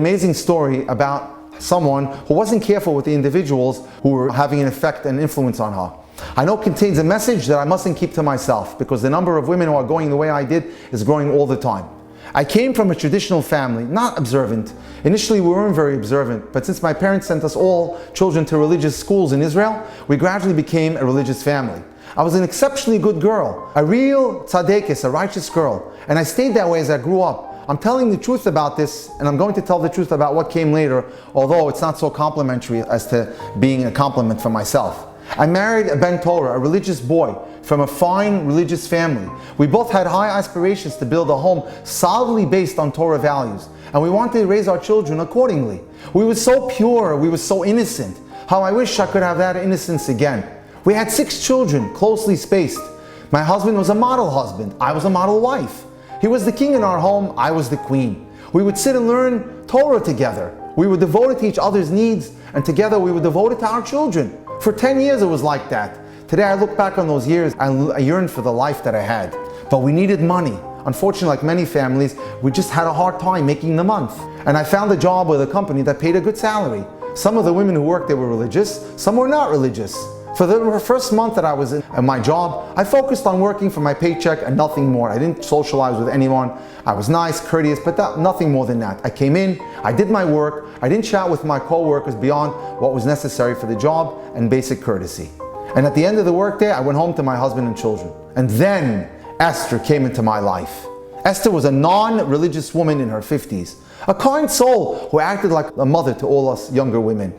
Amazing story about someone who wasn't careful with the individuals who were having an effect and influence on her. I know it contains a message that I mustn't keep to myself, because the number of women who are going the way I did is growing all the time. I came from a traditional family, not observant. Initially we weren't very observant, but since my parents sent us all children to religious schools in Israel, we gradually became a religious family. I was an exceptionally good girl, a real tzaddikus, a righteous girl, and I stayed that way as I grew up. I'm telling the truth about this, and I'm going to tell the truth about what came later, although it's not so complimentary as to being a compliment for myself. I married a Ben Torah, a religious boy from a fine religious family. We both had high aspirations to build a home solidly based on Torah values, and we wanted to raise our children accordingly. We were so pure, we were so innocent. How I wish I could have that innocence again. We had 6 children, closely spaced. My husband was a model husband, I was a model wife. He was the king in our home, I was the queen. We would sit and learn Torah together. We were devoted to each other's needs, and together we were devoted to our children. For 10 years it was like that. Today I look back on those years, I yearn for the life that I had. But we needed money. Unfortunately, like many families, we just had a hard time making the month. And I found a job with a company that paid a good salary. Some of the women who worked there were religious, some were not religious. For the first month that I was in my job, I focused on working for my paycheck and nothing more. I didn't socialize with anyone. I was nice, courteous, but nothing more than that. I came in, I did my work, I didn't chat with my co-workers beyond what was necessary for the job and basic courtesy. And at the end of the workday, I went home to my husband and children. And then Esther came into my life. Esther was a non-religious woman in her 50s, a kind soul who acted like a mother to all us younger women.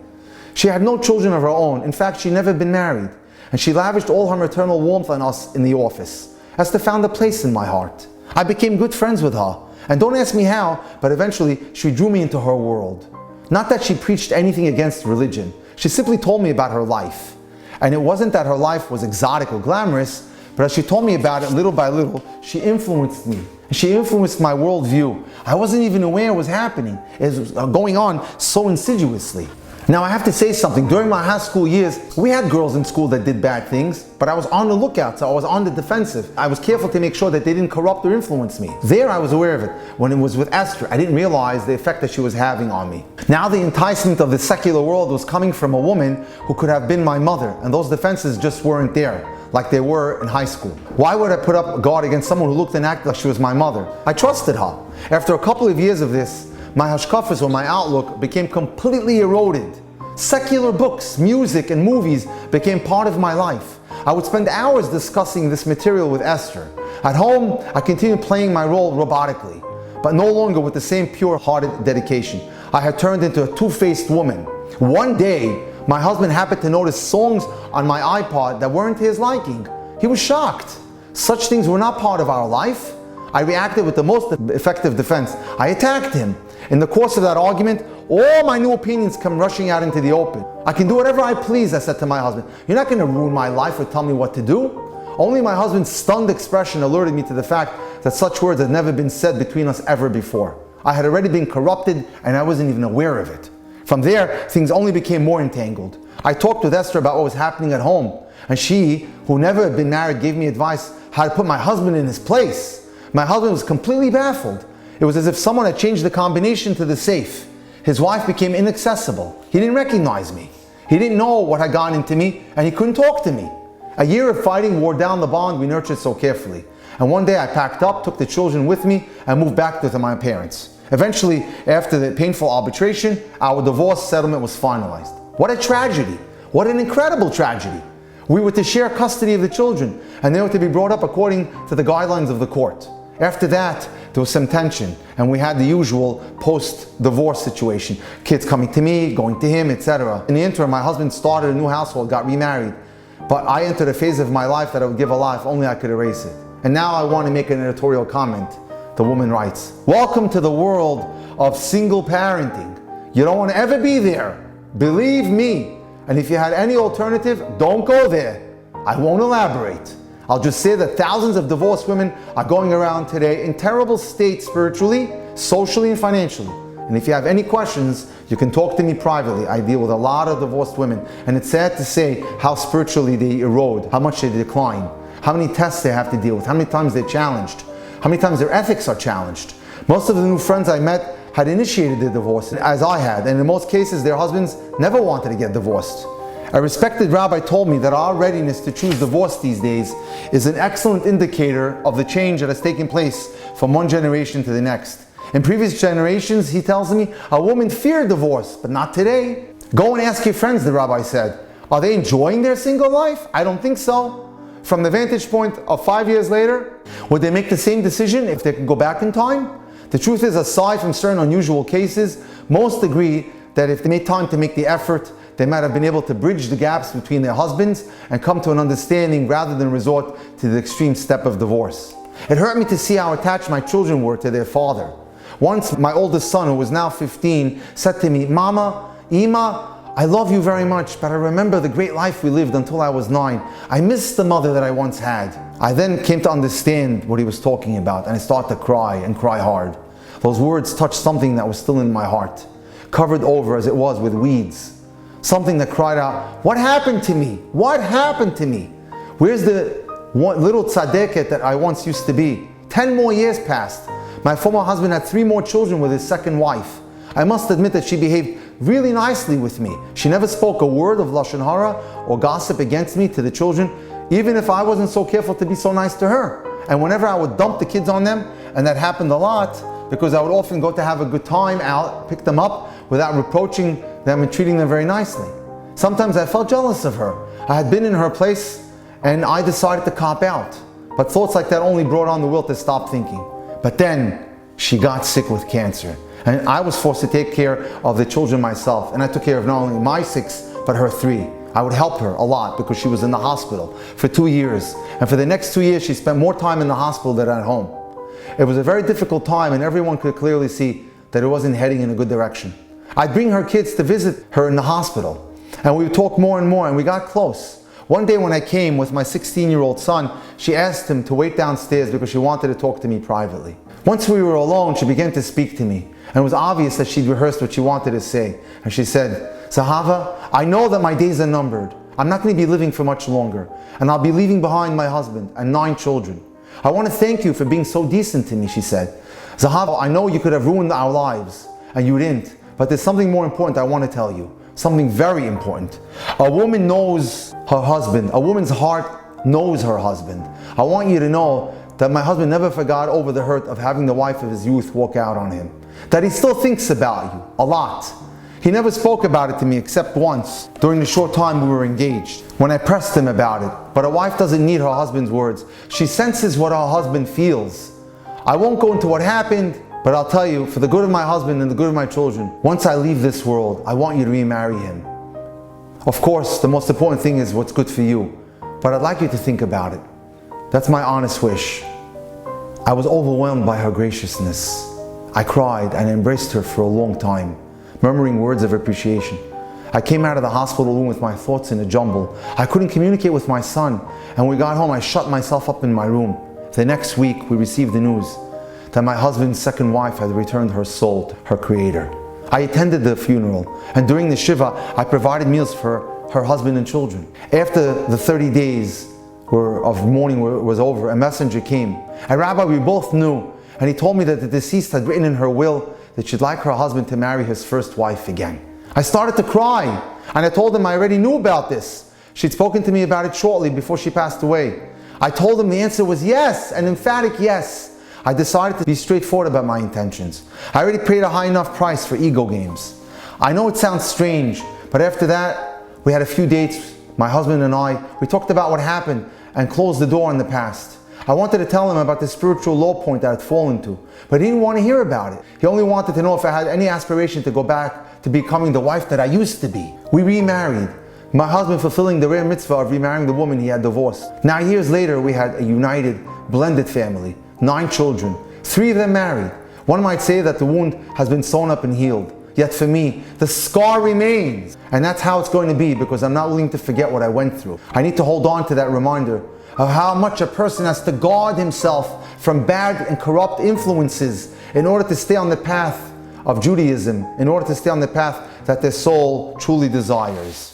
She had no children of her own. In fact, she'd never been married. And she lavished all her maternal warmth on us in the office. Esther found a place in my heart. I became good friends with her. And don't ask me how, but eventually she drew me into her world. Not that she preached anything against religion. She simply told me about her life. And it wasn't that her life was exotic or glamorous, but as she told me about it little by little, she influenced me. She influenced my worldview. I wasn't even aware it was happening. It was going on so insidiously. Now I have to say something. During my high school years, we had girls in school that did bad things, but I was on the lookout, so I was on the defensive. I was careful to make sure that they didn't corrupt or influence me. There I was aware of it. When it was with Esther, I didn't realize the effect that she was having on me. Now the enticement of the secular world was coming from a woman who could have been my mother, and those defenses just weren't there, like they were in high school. Why would I put up a guard against someone who looked and acted like she was my mother? I trusted her. After a couple of years of this, my hashkafas, or my outlook, became completely eroded. Secular books, music, and movies became part of my life. I would spend hours discussing this material with Esther. At home, I continued playing my role robotically, but no longer with the same pure-hearted dedication. I had turned into a two-faced woman. One day, my husband happened to notice songs on my iPod that weren't to his liking. He was shocked. Such things were not part of our life. I reacted with the most effective defense. I attacked him. In the course of that argument, all my new opinions come rushing out into the open. I can do whatever I please, I said to my husband. You're not going to ruin my life or tell me what to do. Only my husband's stunned expression alerted me to the fact that such words had never been said between us ever before. I had already been corrupted and I wasn't even aware of it. From there, things only became more entangled. I talked with Esther about what was happening at home, and she, who never had been married, gave me advice how to put my husband in his place. My husband was completely baffled. It was as if someone had changed the combination to the safe. His wife became inaccessible. He didn't recognize me. He didn't know what had gone into me, and he couldn't talk to me. A year of fighting wore down the bond we nurtured so carefully. And one day I packed up, took the children with me, and moved back to my parents. Eventually, after the painful arbitration, our divorce settlement was finalized. What a tragedy! What an incredible tragedy! We were to share custody of the children, and they were to be brought up according to the guidelines of the court. After that, there was some tension, and we had the usual post-divorce situation. Kids coming to me, going to him, etc. In the interim, my husband started a new household, got remarried. But I entered a phase of my life that I would give a lie if only I could erase it. And now I want to make an editorial comment. The woman writes, "Welcome to the world of single parenting. You don't want to ever be there. Believe me. And if you had any alternative, don't go there. I won't elaborate. I'll just say that thousands of divorced women are going around today in terrible states spiritually, socially, and financially. And if you have any questions, you can talk to me privately. I deal with a lot of divorced women, and it's sad to say how spiritually they erode, how much they decline, how many tests they have to deal with, how many times they're challenged, how many times their ethics are challenged. Most of the new friends I met had initiated the divorce, as I had, and in most cases their husbands never wanted to get divorced. A respected rabbi told me that our readiness to choose divorce these days is an excellent indicator of the change that has taken place from one generation to the next. In previous generations, he tells me, a woman feared divorce, but not today. Go and ask your friends, the rabbi said. Are they enjoying their single life? I don't think so. From the vantage point of 5 years later, would they make the same decision if they could go back in time? The truth is, aside from certain unusual cases, most agree that if they made time to make the effort, they might have been able to bridge the gaps between their husbands and come to an understanding rather than resort to the extreme step of divorce. It hurt me to see how attached my children were to their father. Once, my oldest son, who was now 15, said to me, Mama, Ima, I love you very much, but I remember the great life we lived until I was 9. I miss the mother that I once had. I then came to understand what he was talking about, and I started to cry and cry hard. Those words touched something that was still in my heart, covered over as it was with weeds. Something that cried out, what happened to me? What happened to me? Where's the little tzaddiket that I once used to be? 10 more years passed. My former husband had 3 more children with his second wife. I must admit that she behaved really nicely with me. She never spoke a word of lashon hara or gossip against me to the children, even if I wasn't so careful to be so nice to her. And whenever I would dump the kids on them, and that happened a lot, because I would often go to have a good time out, pick them up without reproaching them and treating them very nicely. Sometimes I felt jealous of her. I had been in her place and I decided to cop out. But thoughts like that only brought on the will to stop thinking. But then she got sick with cancer. And I was forced to take care of the children myself. And I took care of not only my 6, but her 3. I would help her a lot because she was in the hospital for 2 years. And for the next 2 years, she spent more time in the hospital than at home. It was a very difficult time, and everyone could clearly see that it wasn't heading in a good direction. I'd bring her kids to visit her in the hospital, and we would talk more and more, and we got close. One day when I came with my 16-year-old son, she asked him to wait downstairs because she wanted to talk to me privately. Once we were alone, she began to speak to me, and it was obvious that she'd rehearsed what she wanted to say. And she said, Zahava, I know that my days are numbered. I'm not going to be living for much longer, and I'll be leaving behind my husband and 9 children. I want to thank you for being so decent to me, she said. Zahava, I know you could have ruined our lives, and you didn't, but there's something more important I want to tell you. Something very important. A woman knows her husband. A woman's heart knows her husband. I want you to know that my husband never forgot over the hurt of having the wife of his youth walk out on him. That he still thinks about you, a lot. He never spoke about it to me except once, during the short time we were engaged, when I pressed him about it. But a wife doesn't need her husband's words. She senses what her husband feels. I won't go into what happened, but I'll tell you, for the good of my husband and the good of my children, once I leave this world, I want you to remarry him. Of course, the most important thing is what's good for you, but I'd like you to think about it. That's my honest wish. I was overwhelmed by her graciousness. I cried and embraced her for a long time, murmuring words of appreciation. I came out of the hospital room with my thoughts in a jumble. I couldn't communicate with my son, and when we got home, I shut myself up in my room. The next week, we received the news that my husband's second wife had returned her soul to her creator. I attended the funeral, and during the Shiva, I provided meals for her husband and children. After the 30 days of mourning was over, a messenger came. And Rabbi, we both knew, and he told me that the deceased had written in her will that she'd like her husband to marry his first wife again. I started to cry, and I told him I already knew about this. She'd spoken to me about it shortly before she passed away. I told him the answer was yes, an emphatic yes. I decided to be straightforward about my intentions. I already paid a high enough price for ego games. I know it sounds strange, but after that, we had a few dates, my husband and I. We talked about what happened and closed the door on the past. I wanted to tell him about the spiritual low point I had fallen to, but he didn't want to hear about it. He only wanted to know if I had any aspiration to go back to becoming the wife that I used to be. We remarried, my husband fulfilling the rare mitzvah of remarrying the woman he had divorced. 9 years later, we had a united, blended family, 9 children, 3 of them married. One might say that the wound has been sewn up and healed. Yet for me, the scar remains. And that's how it's going to be, because I'm not willing to forget what I went through. I need to hold on to that reminder of how much a person has to guard himself from bad and corrupt influences in order to stay on the path of Judaism, in order to stay on the path that their soul truly desires.